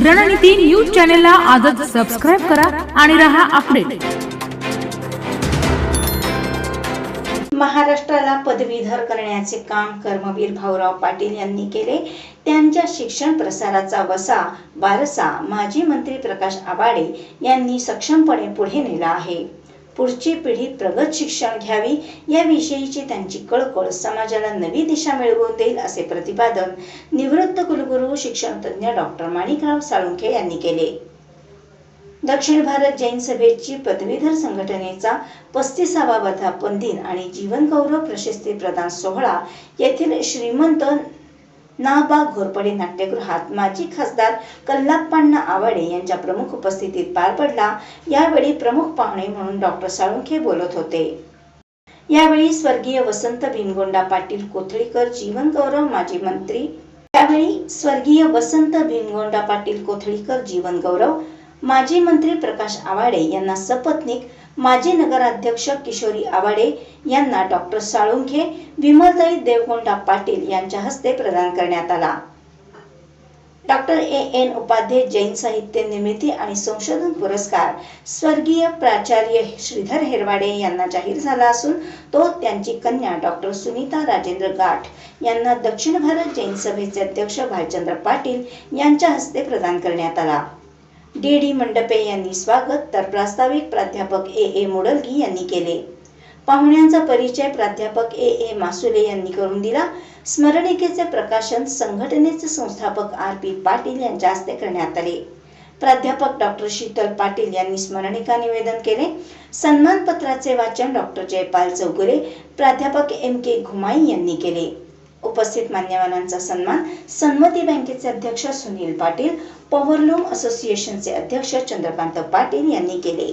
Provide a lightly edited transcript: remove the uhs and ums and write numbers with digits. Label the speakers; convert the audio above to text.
Speaker 1: रणनीती न्यूज चॅनलला आजच सबस्क्राइब करा आणि रहा अपडेट।
Speaker 2: महाराष्ट्राला पदवीधर करण्याचे काम कर्मवीर भाऊराव पाटील यांनी केले। त्यांच्या शिक्षण प्रसाराचा वारसा माजी मंत्री प्रकाश आबाडे यांनी सक्षमपणे पुढे नेला आहे। पुढची पिढी प्रगत शिक्षण घ्यावी याविषयीची त्यांची कळकळ समाजाला नवी दिशा मिळवून देईल असे प्रतिपादन निवृत्त कुलगुरू शिक्षणतज्ञ डॉक्टर माणिकराव साळुंखे यांनी केले। दक्षिण भारत जैन सभेची पदवीधर संघटनेचा 35वा वर्धापन दिन आणि जीवन गौरव प्रशस्ती प्रदान सोहळा येथील श्रीमंत ना.बा. घोरपडे नाट्यगृहात माजी खासदार कल्लाप्पण्णा आवाडे यांच्या प्रमुख उपस्थितीत पार पडला। यावेळी प्रमुख पाहुणे म्हणून डॉक्टर साळुंखे बोलत होते। यावेळी स्वर्गीय वसंत भिनगोंडा पाटील कोथळीकर जीवन गौरव माजी मंत्री प्रकाश आवाडे यांना सपत्नीक, माजी नगराध्यक्ष किशोरी आवाडे यांना डॉक्टर साळुंखे, विमलताई देवगोंडा पाटील यांच्या हस्ते प्रदान करण्यात आला। Doctor AN. उपाध्ये जैन साहित्य निर्मिती आणि संशोधन पुरस्कार स्वर्गीय प्राचार्य श्रीधर हेरवाडे यांना जाहीर झाला असून तो त्यांची कन्या डॉक्टर सुनीता राजेंद्र गाठ यांना दक्षिण भारत जैन सभेचे अध्यक्ष भालचंद्र पाटील यांच्या हस्ते प्रदान करण्यात आला। डी.डी. मंडपे यांनी स्वागत तर प्रास्ताविक प्राध्यापक ए. मोडलगी यांनी केले। पाहुण्यांचा परिचय प्राध्यापक ए. मासुले यांनी करून दिला। स्मरणिकेचे प्रकाशन संघटनेचे संस्थापक आर.पी. पाटील यांच्या हस्ते करण्यात आले। प्राध्यापक डॉक्टर शीतल पाटील यांनी स्मरणिका निवेदन केले। सन्मानपत्राचे वाचन डॉक्टर जयपाल चौगुले, प्राध्यापक M.K. घुमाई यांनी केले। उपस्थित मान्यवरांचा सन्मान सन्मती बँकेचे अध्यक्ष सुनील पाटील, पॉवरलूम असोसिएशनचे अध्यक्ष चंद्रकांत पाटील यांनी केले।